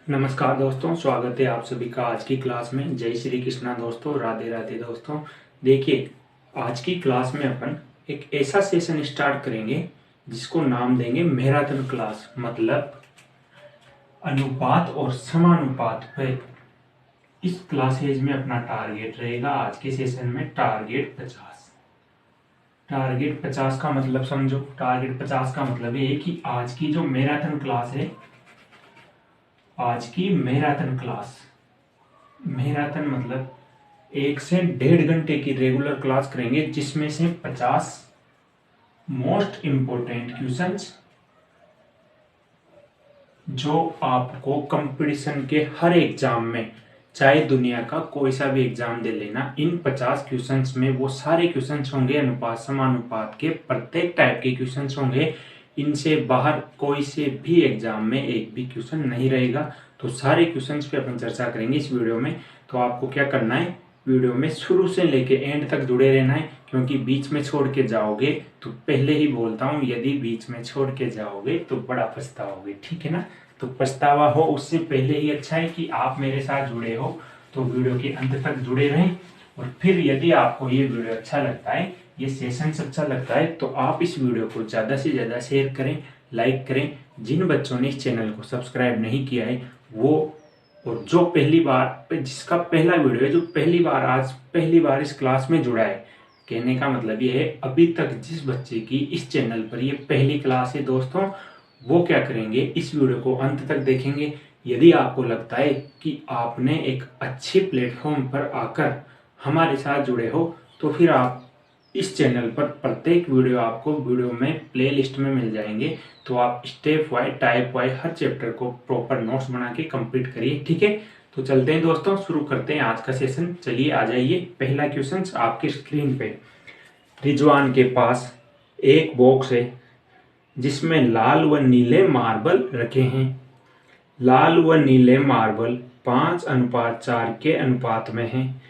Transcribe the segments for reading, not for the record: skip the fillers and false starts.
नमस्कार दोस्तों, स्वागत है आप सभी का आज की क्लास में। जय श्री कृष्णा दोस्तों, राधे राधे दोस्तों। देखिए, आज की क्लास में अपन एक ऐसा सेशन स्टार्ट करेंगे जिसको नाम देंगे मैराथन क्लास। मतलब अनुपात और समानुपात पे इस क्लासेज में अपना टारगेट रहेगा। आज के सेशन में टारगेट 50। टारगेट 50 का मतलब समझो। टारगेट 50 का मतलब ये है कि आज की जो मैराथन क्लास है, आज की मैराथन क्लास, मैराथन मतलब 1 से 1.5 घंटे की रेगुलर क्लास करेंगे, जिसमें से 50 मोस्ट इंपोर्टेंट क्वेश्चंस जो आपको कंपटीशन के हर एग्जाम में, चाहे दुनिया का कोई सा भी एग्जाम दे लेना, इन 50 क्वेश्चंस में वो सारे क्वेश्चंस होंगे अनुपात समानुपात के, प्रत्येक टाइप के क्वेश्चंस होंगे। इनसे बाहर कोई से भी एग्जाम में एक भी क्वेश्चन नहीं रहेगा। तो सारे क्वेश्चंस पे अपन चर्चा करेंगे इस वीडियो में। तो आपको क्या करना है, वीडियो में शुरू से लेके एंड तक जुड़े रहना है, क्योंकि बीच में छोड़ के जाओगे तो पहले ही बोलता हूँ, यदि बीच में छोड़ के जाओगे तो बड़ा पछताओगे। ठीक है ना। तो पछतावा हो उससे पहले ही अच्छा है कि आप मेरे साथ जुड़े हो, तो वीडियो के अंत तक जुड़े रहें। और फिर यदि आपको ये वीडियो अच्छा लगता है, ये सेशन अच्छा लगता है, तो आप इस वीडियो को ज़्यादा से ज़्यादा शेयर करें, लाइक करें। जिन बच्चों ने इस चैनल को सब्सक्राइब नहीं किया है वो, और जो पहली बार, जिसका पहला वीडियो है, जो आज पहली बार इस क्लास में जुड़ा है, कहने का मतलब ये है अभी तक जिस बच्चे की इस चैनल पर ये पहली क्लास है दोस्तों, वो क्या करेंगे, इस वीडियो को अंत तक देखेंगे। यदि आपको लगता है कि आपने एक अच्छे प्लेटफॉर्म पर आकर हमारे साथ जुड़े हो, तो फिर आप इस चैनल पर प्रत्येक वीडियो आपको वीडियो में प्ले लिस्ट में मिल जाएंगे। तो आप स्टेप वाइज, टाइप वाइज हर चैप्टर को प्रॉपर नोट्स बना के कंप्लीट करिए। ठीक है, तो चलते हैं दोस्तों, शुरू करते हैं आज का सेशन। चलिए आ जाइए। पहला क्वेश्चन आपके स्क्रीन पे, रिजवान के पास एक बॉक्स है जिसमें लाल व नीले मार्बल रखे हैं। लाल व नीले मार्बल 5:4 के अनुपात में हैं।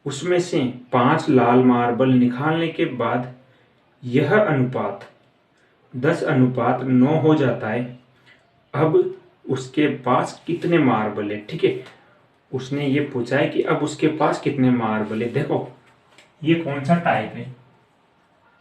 उसमें से 5 लाल मार्बल निकालने के बाद यह अनुपात 10:9 हो जाता है। अब उसके पास कितने मार्बल है। ठीक है, उसने ये पूछा है कि अब उसके पास कितने मार्बल है। देखो, ये कौन सा टाइप है,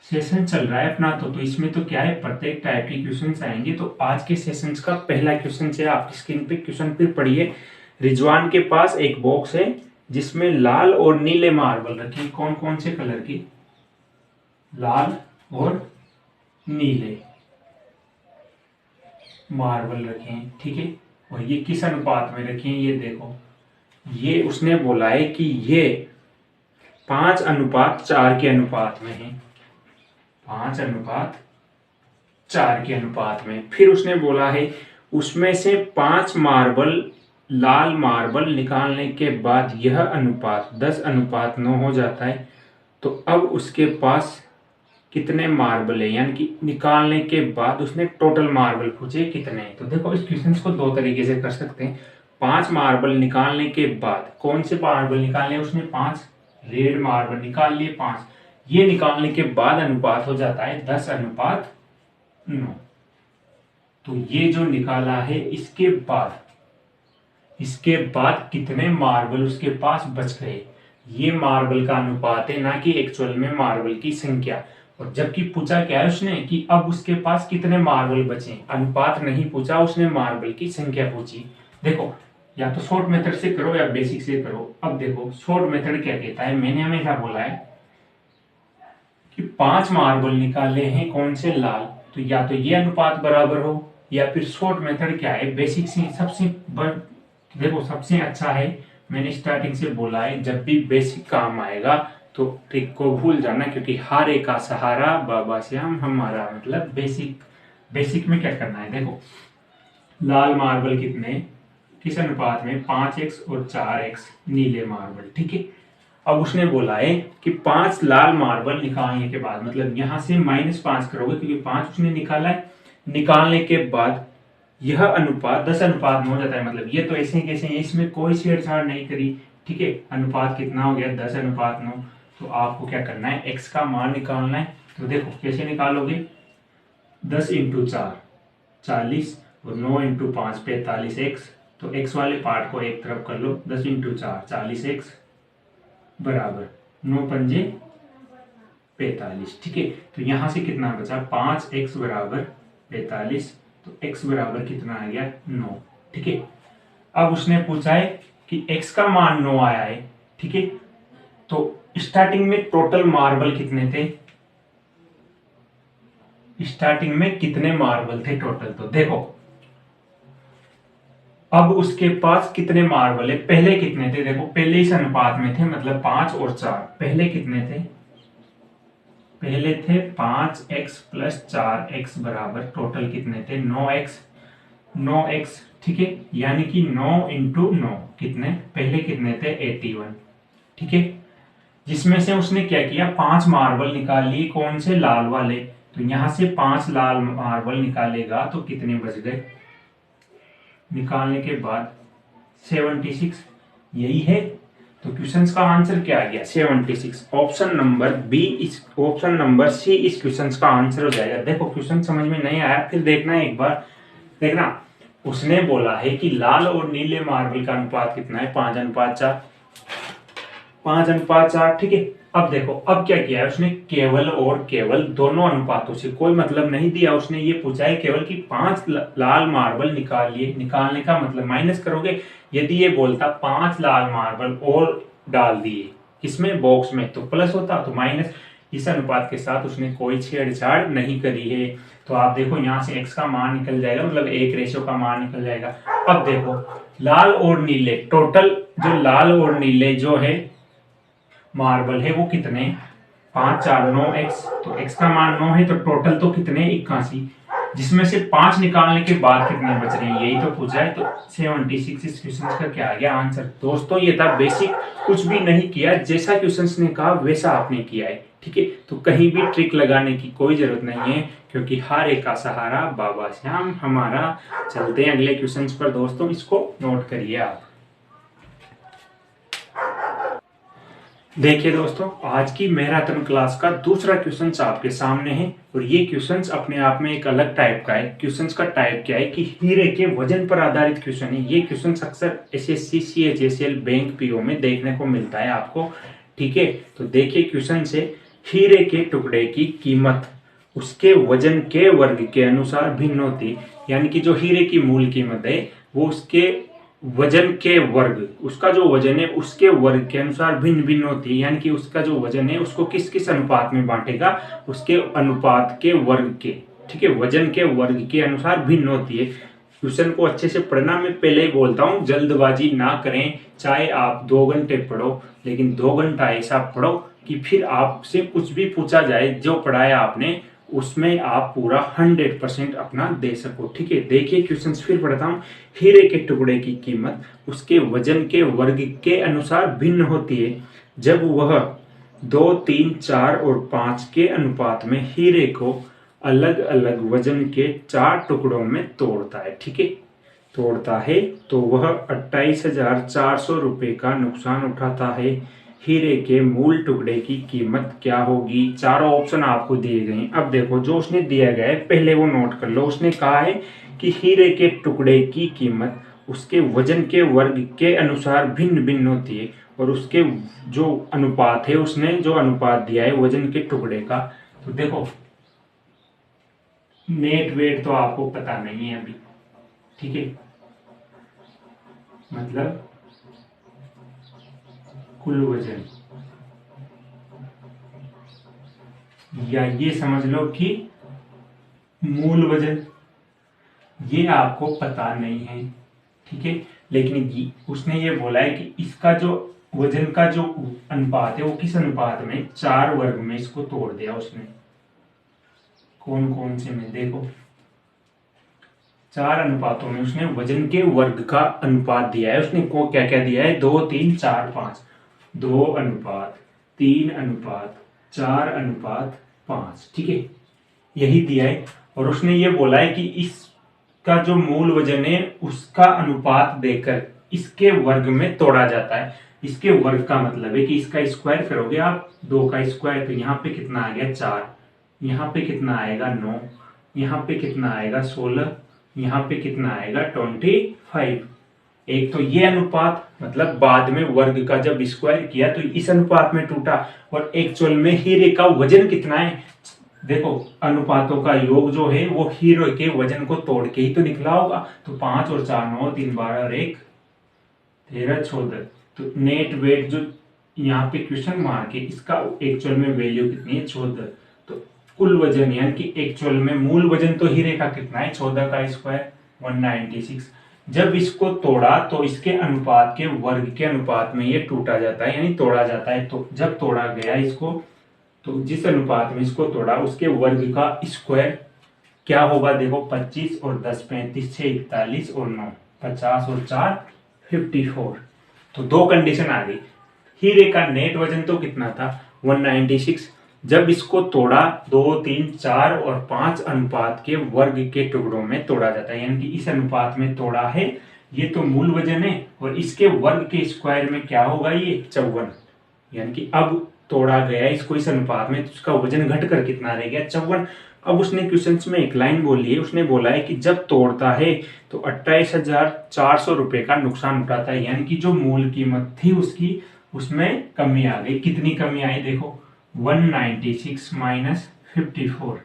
सेशन चल रहा है अपना, तो इसमें तो क्या है, प्रत्येक टाइप के क्वेश्चंस आएंगे। तो आज के सेशन का पहला क्वेश्चन है, आपकी स्क्रीन पे क्वेश्चन फिर पढ़िए। रिजवान के पास एक बॉक्स है जिसमें लाल और नीले मार्बल रखे। कौन कौन से कलर की, लाल और नीले मार्बल रखे हैं। ठीक है, और ये किस अनुपात में रखे हैं, ये देखो। ये उसने बोला है कि ये 5:4 के अनुपात में है। 5:4 के अनुपात में। फिर उसने बोला है उसमें से 5 मार्बल, लाल मार्बल निकालने के बाद यह अनुपात 10:9 हो जाता है। तो अब उसके पास कितने मार्बल है, यानी कि निकालने के बाद उसने टोटल मार्बल पूछे कितने हैं। तो देखो, इस क्वेश्चन को दो तरीके से कर सकते हैं। 5 मार्बल निकालने के बाद, कौन से मार्बल निकालने, उसने 5 रेड मार्बल निकाल लिए 5, ये निकालने के बाद अनुपात हो जाता है 10:9। तो ये जो निकाला है, इसके बाद कितने मार्बल उसके पास बच गए, ये मार्बल का अनुपात है, ना कि एक्चुअल में मार्बल की संख्या। और जबकि पूछा क्या है उसने कि अब उसके पास कितने मार्बल बचे, अनुपात नहीं पूछा उसने, मार्बल की संख्या पूछी। देखो, या तो शॉर्ट मेथड से करो या बेसिक से करो। अब देखो, शॉर्ट मेथड क्या कहता है, मैंने हमेशा बोला है कि 5 मार्बल निकाले हैं कौन से, लाल, तो या तो ये अनुपात बराबर हो, या फिर शॉर्ट मेथड क्या है, बेसिक से सबसे देखो सबसे अच्छा है, मैंने स्टार्टिंग से बोला है, जब भी बेसिक काम आएगा तो ट्रिक को भूल जाना, क्योंकि हारे का सहारा बाबा श्याम हमारा। मतलब बेसिक में क्या करना है, देखो लाल मार्बल कितने, किस अनुपात में, 5x और 4x नीले मार्बल। ठीक है, अब उसने बोला है कि 5 लाल मार्बल निकालने के बाद, मतलब यहां से -5 करोगे क्योंकि 5 उसने निकाला है, निकालने के बाद यह अनुपात 10:9 हो जाता है। मतलब ये तो ऐसे कैसे है, इसमें कोई छेड़छाड़ नहीं करी। ठीक है, अनुपात कितना हो गया, 10:9। तो आपको क्या करना है, x का मान निकालना है। तो देखो कैसे निकालोगे, 10 × 4 40, और 9 इंटू 5 45x, तो x वाले पार्ट को एक तरफ कर लो, 10 इंटू 4 40x बराबर 9 पंजे 45। ठीक है, तो यहां से कितना बचा 5x बराबर 45, तो x बराबर कितना आ गया 9। ठीक है, अब उसने पूछा है कि x का मान 9 आया है। ठीक है, तो स्टार्टिंग में टोटल मार्बल कितने थे, स्टार्टिंग में कितने मार्बल थे टोटल, तो देखो अब उसके पास कितने मार्बल है, पहले कितने थे, देखो पहले इस अनुपात में थे, मतलब 5 और 4, पहले कितने थे, पहले थे 5x प्लस 4x बराबर टोटल कितने थे 9x, 9x। ठीक है, यानी कि 9 इंटू 9 कितने, पहले कितने थे 81। ठीक है, जिसमें से उसने क्या किया 5 मार्बल निकाल लिए, कौन से, लाल वाले, तो यहां से 5 लाल मार्बल निकालेगा तो कितने बच गए, निकालने के बाद 76, यही है। तो क्वेश्चन का आंसर क्या आ गया 76। ऑप्शन नंबर बी इस ऑप्शन नंबर सी इस क्वेश्चन का आंसर हो जाएगा। देखो क्वेश्चन समझ में नहीं आया फिर देखना एक बार, देखना उसने बोला है कि लाल और नीले मार्बल का अनुपात कितना है 5:4, 5:4। ठीक है, अब देखो अब क्या किया है उसने, केवल और केवल दोनों अनुपातों से, कोई मतलब नहीं दिया उसने, ये पूछा है केवल कि 5 लाल मार्बल निकालिए, निकालने का मतलब माइनस करोगे, यदि ये बोलता 5 लाल मार्बल और डाल दिए किसमें, बॉक्स में, तो प्लस होता, तो माइनस। इस अनुपात के साथ उसने कोई छेड़छाड़ नहीं करी है। तो आप देखो यहाँ से x का मान निकल जाएगा, मतलब 1 का मान निकल जाएगा। अब देखो लाल और नीले टोटल, जो लाल और नीले जो है मार्बल है वो कितने, 5 4 9x, तो x का मान 9 है, तो टोटल तो कितने 81, जिसमें से 5 निकालने के बाद कितने बच रहे हैं, यही तो पूछा है। तो 76 इस क्वेश्चन का क्या आ गया आंसर। दोस्तों ये था बेसिक, कुछ भी नहीं किया, जैसा क्वेश्चन ने कहा वैसा आपने किया है। ठीक है, तो कहीं भी ट्रिक लगाने की कोई जरूरत नहीं है, क्योंकि हर एक का सहारा बाबा श्याम हमारा। चलते हैं अगले क्वेश्चन पर दोस्तों, इसको नोट करिए आप। देखिए दोस्तों, आज की मैराथन क्लास का दूसरा क्वेश्चन आपके सामने है, और ये क्वेश्चन अपने आप में एक अलग टाइप का है। क्वेश्चन का टाइप क्या है कि हीरे के वजन पर आधारित क्वेश्चन है। ये क्वेश्चन अक्सर एसएससी सीएचएसएल बैंक पीओ में देखने को मिलता है आपको। ठीक है, तो देखिए क्वेश्चन से, हीरे के टुकड़े की कीमत उसके वजन के वर्ग के अनुसार भिन्न होती, यानी कि जो हीरे की मूल कीमत है वो उसके वजन के वर्ग, उसका जो वजन है उसके वर्ग के अनुसार भिन्न भिन्न होती है, यानी कि उसका जो वजन है उसको किस किस अनुपात में बांटेगा, उसके अनुपात के वर्ग के। ठीक है, वजन के वर्ग के अनुसार भिन्न होती है। क्वेश्चन को अच्छे से पढ़ना, मैं पहले ही बोलता हूँ जल्दबाजी ना करें, चाहे आप 2 घंटे पढ़ो, लेकिन 2 घंटा ऐसा पढ़ो कि फिर आपसे कुछ भी पूछा जाए जो पढ़ाया आपने उसमें आप पूरा 100% अपना दे सको। ठीक है, देखिए क्वेश्चन फिर पढ़ता हूँ। हीरे के टुकड़े की कीमत उसके वजन के वर्ग के अनुसार भिन्न होती है जब वह 2 3 4 और 5 के अनुपात में हीरे को अलग अलग वजन के 4 टुकड़ों में तोड़ता है। ठीक है, तोड़ता है तो वह 28,400 रुपए का नुकसान उठाता है। हीरे के मूल टुकड़े की कीमत क्या होगी। चारों ऑप्शन आपको दिए गए हैं। अब देखो जो उसने दिया गया है पहले वो नोट कर लो। उसने कहा है कि हीरे के टुकड़े की कीमत उसके वजन के वर्ग के अनुसार भिन्न भिन्न होती है, और उसके जो अनुपात है उसने जो अनुपात दिया है वजन के टुकड़े का, तो देखो नेट वेट तो आपको पता नहीं है अभी। ठीक है, मतलब कुल वजन, या ये समझ लो कि मूल वजन, ये आपको पता नहीं है। ठीक है, लेकिन उसने ये बोला है कि इसका जो वजन का जो अनुपात है वो किस अनुपात में, 4 वर्ग में इसको तोड़ दिया उसने। कौन कौन से में, देखो 4 अनुपातों में उसने वजन के वर्ग का अनुपात दिया है। उसने को क्या क्या दिया है, 2 3 4 5, 2 अनुपात 3 अनुपात 4 अनुपात 5। ठीक है, यही दिया है। और उसने ये बोला है कि इसका जो मूल वजन है उसका अनुपात देकर इसके वर्ग में तोड़ा जाता है। इसके वर्ग का मतलब है कि इसका स्क्वायर करोगे आप, 2 का स्क्वायर, तो यहाँ पे कितना आ गया 4, यहाँ पे कितना आएगा 9, यहाँ पे कितना आएगा 16, यहाँ पे कितना आएगा 25। एक तो ये अनुपात मतलब बाद में वर्ग का जब स्क्वायर किया तो इस अनुपात में टूटा, और एक्चुअल में हीरे का वजन कितना है, देखो अनुपातों का योग जो है वो हीरे के वजन को तोड़ के ही तो निकला होगा। तो 5 और 4 9, 3 12 और 1 13 14। तो नेट वेट जो यहाँ पे क्वेश्चन मार के इसका एक्चुअल में वैल्यू कितनी है 14। तो कुल वजन यानी कि एक्चुअल में मूल वजन तो हीरे का कितना है 14 का स्क्वायर 196। जब इसको तोड़ा तो इसके अनुपात के वर्ग के अनुपात में ये टूटा जाता है यानी तोड़ा जाता है। तो जब तोड़ा गया इसको तो जिस अनुपात में इसको तोड़ा उसके वर्ग का स्क्वायर क्या होगा, देखो 25 और 10 35 6 41 और 9 50 और 4 54। तो दो कंडीशन आ गई। हीरे का नेट वजन तो कितना था 196। जब इसको तोड़ा 2 3 4 और 5 अनुपात के वर्ग के टुकड़ों में तोड़ा जाता है यानी कि इस अनुपात में तोड़ा है, ये तो मूल वजन है और इसके वर्ग के स्क्वायर में क्या होगा ये 54। यानी कि अब तोड़ा गया इसको इस अनुपात में तो उसका वजन घटकर कितना रह गया 54। अब उसने क्वेश्चन में एक लाइन बोली है, उसने बोला है कि जब तोड़ता है तो 28,400 रुपए का नुकसान उठाता है यानी कि जो मूल कीमत थी उसकी उसमें कमी आ गई। कितनी कमी आई देखो 196 माइनस 54,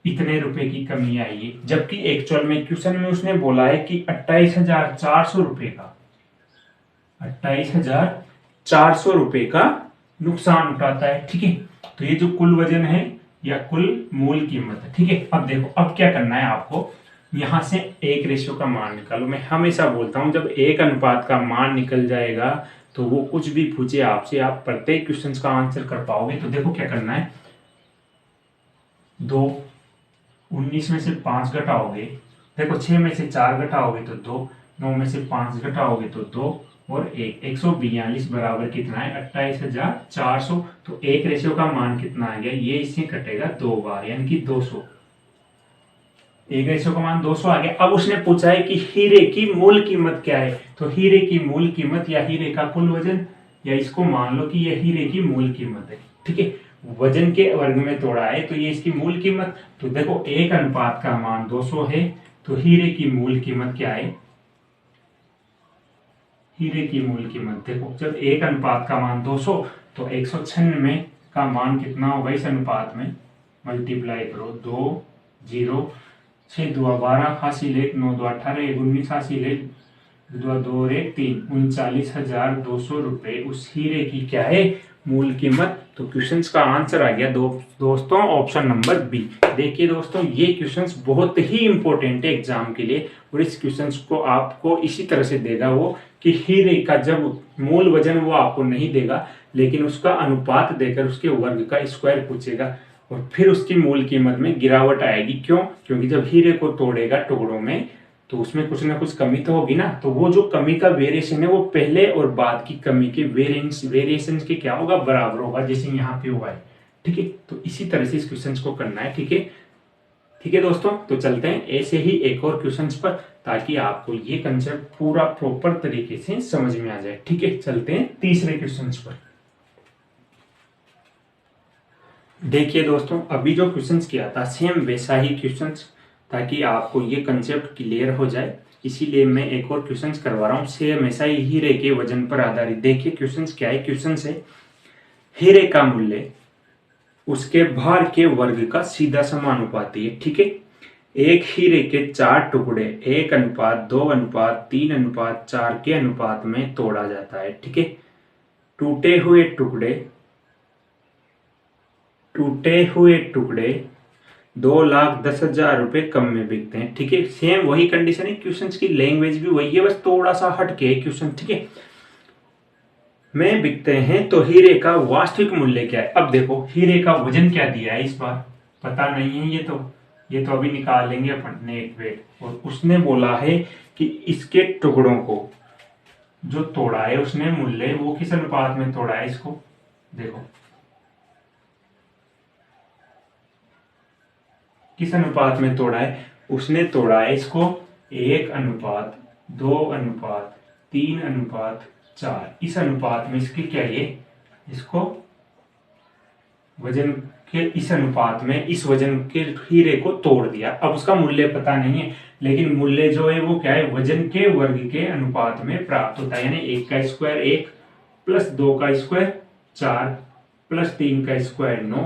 इतने रुपए की कमी आई है। जबकि एक्चुअल में क्वेश्चन में उसने बोला है कि 28,400 रुपए का 28,400 रुपए का नुकसान उठाता है। ठीक है, तो ये जो कुल वजन है या कुल मूल कीमत है। ठीक है, अब देखो अब क्या करना है आपको, यहां से एक रेशियो का मान निकालो। मैं हमेशा बोलता हूं जब एक अनुपात का मान निकल जाएगा तो वो कुछ भी पूछे आपसे आप प्रत्येक क्वेश्चन का आंसर कर पाओगे। तो देखो क्या करना है, 2 19 में से 5 घटाओगे, देखो 6 में से 4 घटाओगे तो 2, 9 में से 5 घटाओगे तो 2 और 142 बराबर कितना है 28,400। तो एक रेशियो का मान कितना आ गया, ये इससे कटेगा 2 बार यानी कि 200। एक रेशियो का मान 200 आ गया। अब उसने पूछा है कि हीरे की मूल कीमत क्या है, तो हीरे की मूल कीमत या हीरे का कुल वजन, या इसको मान लो कि यह हीरे की मूल कीमत है। ठीक है, वजन के वर्ग में तोड़ा है तो ये इसकी मूल कीमत। तो देखो एक अनुपात का मान 200 है तो हीरे की मूल कीमत क्या है, हीरे की मूल कीमत देखो जब एक अनुपात का मान 200 तो 196 का मान कितना होगा इस अनुपात में, मल्टीप्लाई करो 2 0 6 2 12 हासिल 1 9 2 18 1 19 हासिल 1 2 2 1 3 39,200 रुपए उस हीरे की क्या है मूल कीमत। तो क्वेश्चंस का आंसर आ गया दोस्तों ऑप्शन नंबर बी। देखिए दोस्तों ये क्वेश्चंस बहुत ही इंपॉर्टेंट है एग्जाम के लिए, और इस क्वेश्चंस को आपको इसी तरह से देगा वो कि हीरे का जब मूल वजन वो आपको नहीं देगा लेकिन उसका अनुपात देकर उसके वर्ग का स्क्वायर पूछेगा और फिर उसकी मूल कीमत में गिरावट आएगी। क्यों, क्योंकि जब हीरे को तोड़ेगा टुकड़ों में तो उसमें कुछ ना कुछ कमी तो होगी ना, तो वो जो कमी का वेरिएशन है वो पहले और बाद की कमी के वेरिएशन के क्या होगा बराबर होगा, जैसे यहाँ पे हुआ है। ठीक है, तो इसी तरह से इस क्वेश्चन को करना है। ठीक है, ठीक है दोस्तों, तो चलते हैं ऐसे ही एक और क्वेश्चन पर ताकि आपको ये कंसेप्ट पूरा प्रॉपर तरीके से समझ में आ जाए। ठीक है, चलते हैं तीसरे क्वेश्चन पर। देखिए दोस्तों अभी जो क्वेश्चन किया था सेम वैसा ही क्वेश्चन, ताकि आपको ये कंसेप्ट क्लियर हो जाए इसीलिए मैं एक और क्वेश्चन करवा रहा हूँ सेम ऐसा ही हीरे के वजन पर आधारित। देखिए क्वेश्चन क्या है, क्वेश्चन है हीरे का मूल्य उसके भार के वर्ग का सीधा समानुपाती है। ठीक है, एक हीरे के 4 टुकड़े 1:2:3:4 के अनुपात में तोड़ा जाता है। ठीक है, टूटे हुए टुकड़े 2,10,000 रुपए कम में बिकते हैं। ठीक है, सेम वही कंडीशन है, क्वेश्चन की लैंग्वेज भी वही है, बस थोड़ा सा हटके है क्वेश्चन। ठीक है, में बिकते हैं तो हीरे का वास्तविक मूल्य क्या है। अब देखो हीरे का वजन क्या दिया है इस बार पता नहीं है, ये तो अभी निकाल लेंगे अपन नेट वेट। और उसने बोला है कि इसके टुकड़ों को जो तोड़ा है उसने मूल्य वो किस अनुपात में तोड़ा है, इसको देखो किस अनुपात में तोड़ा है, उसने तोड़ा है इसको 1:2:3:4 इस अनुपात में इसकी क्या है, इसको वजन के इस अनुपात में इस वजन के हीरे को तोड़ दिया। अब उसका मूल्य पता नहीं है लेकिन मूल्य जो है वो क्या है, वजन के वर्ग के अनुपात में प्राप्त होता है। यानी 1 का स्क्वायर 1 प्लस 2 का स्क्वायर 4 प्लस 3 का स्क्वायर 9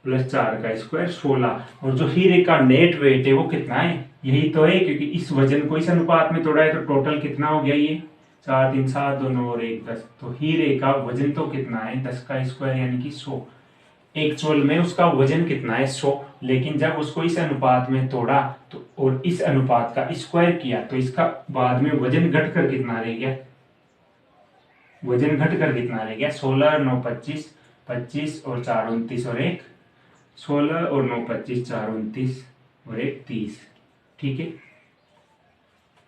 प्लस 4 का स्क्वायर 16। और जो हीरे का नेट वेट है वो कितना है, यही तो है, क्योंकि इस वजन को इस अनुपात में तोड़ा है तो टोटल कितना हो गया, ये 4 3 7 2 9 और 1 10। तो हीरे का वजन तो कितना है 10 का स्क्वायर यानी कि 100। एक्चुअल में उसका वजन कितना है 100, लेकिन जब उसको इस अनुपात में तोड़ा तो और इस अनुपात का स्क्वायर किया तो इसका बाद में वजन घटकर कितना रह गया, वजन घटकर कितना रह गया 16 9 25 25 और 4 29 और 1 16 और 9 25 4 29 और 1 30। ठीक है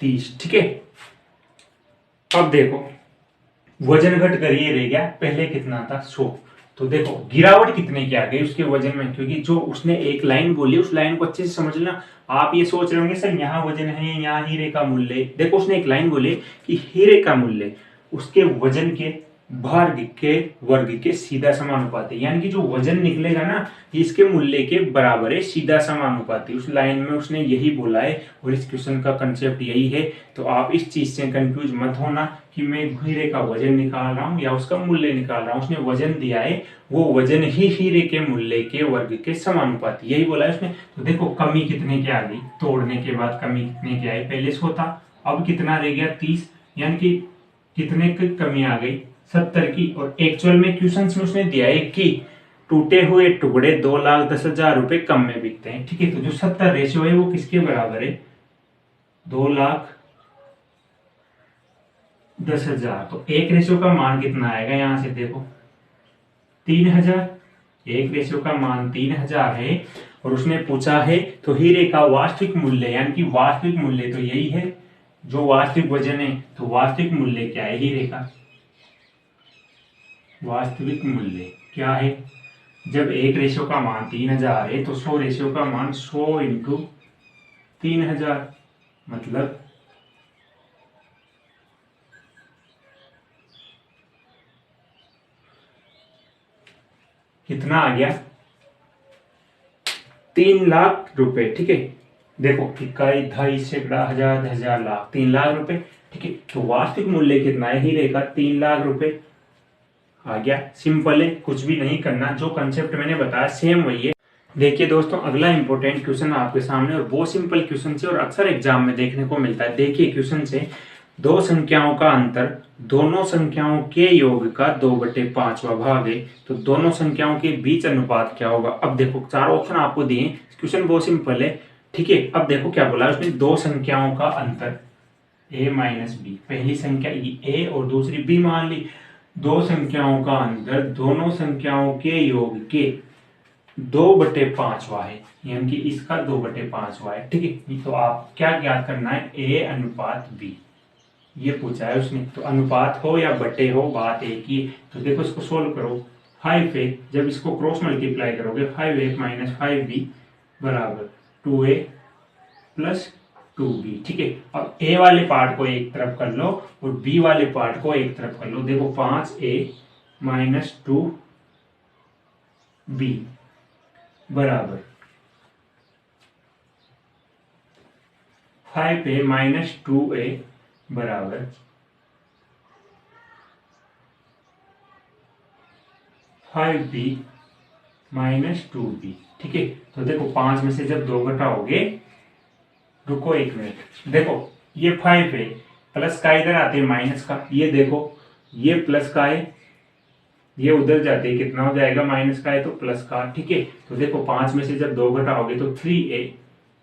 30। ठीक है अब देखो वजन घट कर ये रह गया, पहले कितना था 100। तो देखो गिरावट कितने की आ गई उसके वजन में, क्योंकि जो उसने एक लाइन बोली उस लाइन को अच्छे से समझ लेना। आप ये सोच रहे होंगे सर यहाँ वजन है यहाँ हीरे का मूल्य, देखो उसने एक लाइन बोली कि हीरे का मूल्य उसके वजन के भार के वर्ग के सीधा समानुपाती, यानी कि जो वजन निकलेगा ना ये इसके मूल्य के बराबर है, सीधा समानुपाती। उस लाइन में उसने यही बोला है और इस क्वेश्चन का कंसेप्ट यही है। तो आप इस चीज से कंफ्यूज मत होना कि मैं हीरे का वजन निकाल रहा हूँ या उसका मूल्य निकाल रहा हूँ। उसने वजन दिया है, वो वजन ही हीरे के मूल्य के वर्ग के समानुपाती, यही बोला है उसने। तो देखो कमी कितने की आ गई, तोड़ने के बाद कमी कितने की आई, पहले 100 था अब कितना रह गया 30, यानी कि कितने की कमी आ गई 70 की। और एक्चुअल में क्वेश्चन में उसने दिया है कि टूटे हुए टुकड़े 2,10,000 रुपए कम में बिकते हैं। ठीक है तो जो 70 रेशियो है वो किसके बराबर है 2,10,000। तो एक रेशियो का मान कितना आएगा, यहां से देखो 3,000, एक रेशियो का मान 3,000 है। और उसने पूछा है तो हीरे का वास्तविक मूल्य, यानी कि वास्तविक मूल्य तो यही है जो वास्तविक वजन है। तो वास्तविक मूल्य क्या है हीरे का, वास्तविक मूल्य क्या है, जब एक रेशियो का मान 3,000 है तो 100 रेशियो का मान 100 इंटू 3,000 मतलब कितना आ गया 3 लाख रुपए। ठीक है देखो इकाई ढाई सैकड़ा हजार हजार लाख 3 लाख रुपए। ठीक है तो वास्तविक मूल्य कितना है हीरे का 3 लाख रुपए आ गया। सिंपल है, कुछ भी नहीं करना, जो कंसेप्ट मैंने बताया सेम वही है। देखिए दोस्तों अगला इंपॉर्टेंट क्वेश्चन आपके सामने, और बहुत सिंपल क्वेश्चन से और अक्सर एग्जाम में देखने को मिलता है। देखिए क्वेश्चन से दो संख्याओं का अंतर दोनों संख्याओं के योग का 2/5 भाग है, तो दोनों संख्याओं के बीच अनुपात क्या होगा। अब देखो चार ऑप्शन आपको दिए, क्वेश्चन बहुत सिंपल है। ठीक है अब देखो क्या बोला उसने, दो संख्याओं का अंतर a माइनस बी, पहली संख्या a और दूसरी b मान ली। दो संख्याओं का अंतर दोनों संख्याओं के योग के 2/5 है, यानी कि इसका 2/5 है। ठीक है तो आप क्या ज्ञात करना है a अनुपात b, ये पूछा है उसने। तो अनुपात हो या बटे हो बात एक ही। तो देखो इसको सोल्व करो, 5a जब इसको क्रॉस मल्टीप्लाई करोगे 5a माइनस 5b बराबर 2a प्लस 2b। ठीक है अब a वाले पार्ट को एक तरफ कर लो और b वाले पार्ट को एक तरफ कर लो। देखो 5a माइनस 2b बराबर 5a माइनस 2a बराबर 5b माइनस 2b। ठीक है तो देखो 5 में से जब 2 घटाओगे, रुको एक मिनट, देखो ये 5 है प्लस का इधर आते हैं माइनस का, ये देखो ये प्लस का है ये उधर जाते हैं, कितना हो जाएगा माइनस का है तो प्लस का। ठीक है तो देखो 5 में से जब 2 घटाओगे तो 3a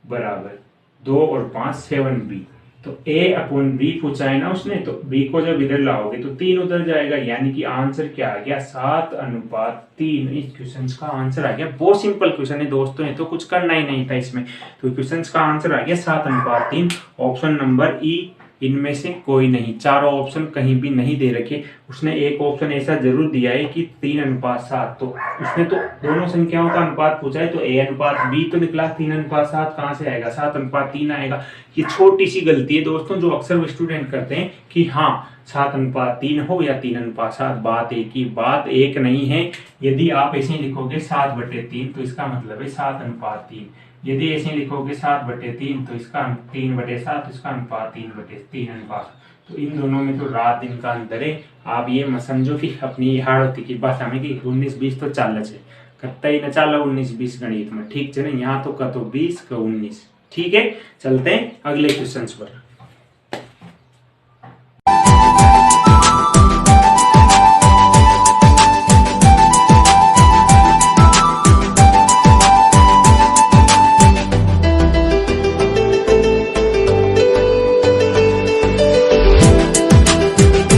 बराबर 2 और 5 7b। तो a अपॉन b पूछा है ना उसने, तो b को जब इधर लाओगे तो 3 उधर जाएगा, यानी कि आंसर क्या आ गया 7:3। इस क्वेश्चन का आंसर आ गया। बहुत सिंपल क्वेश्चन है दोस्तों, ये तो कुछ करना ही नहीं था इसमें। तो क्वेश्चन का आंसर आ गया 7:3, ऑप्शन नंबर ई इनमें से कोई नहीं। चारों ऑप्शन कहीं भी नहीं दे रखे, उसने एक ऑप्शन ऐसा जरूर दिया है कि 3:7। तो उसने तो दोनों संख्याओं का अनुपात पूछा है तो a अनुपात b तो निकला, 3:7 कहां से आएगा 7:3 आएगा। ये छोटी सी गलती है दोस्तों जो अक्सर स्टूडेंट करते हैं कि हाँ 7:3 हो या 3:7, बात एक ही, बात एक नहीं है। यदि आप ऐसे ही लिखोगे 7/3 तो इसका मतलब है 7:3, यदि ऐसे लिखोगे 7/3 तो इसका 3/7, इसका अनुपात 3/3 अनुपात। तो इन दोनों में तो रात दिन का अंतर है। आप ये मत समझो कि अपनी हाड़ोती की भाषा में कि 19-20 तो चालच है, कत्ता ही न चाला 19-20 गणित में, ठीक है ना। यहाँ तो का तो 20 का 19। ठीक है, चलते हैं अगले क्वेश्चन पर।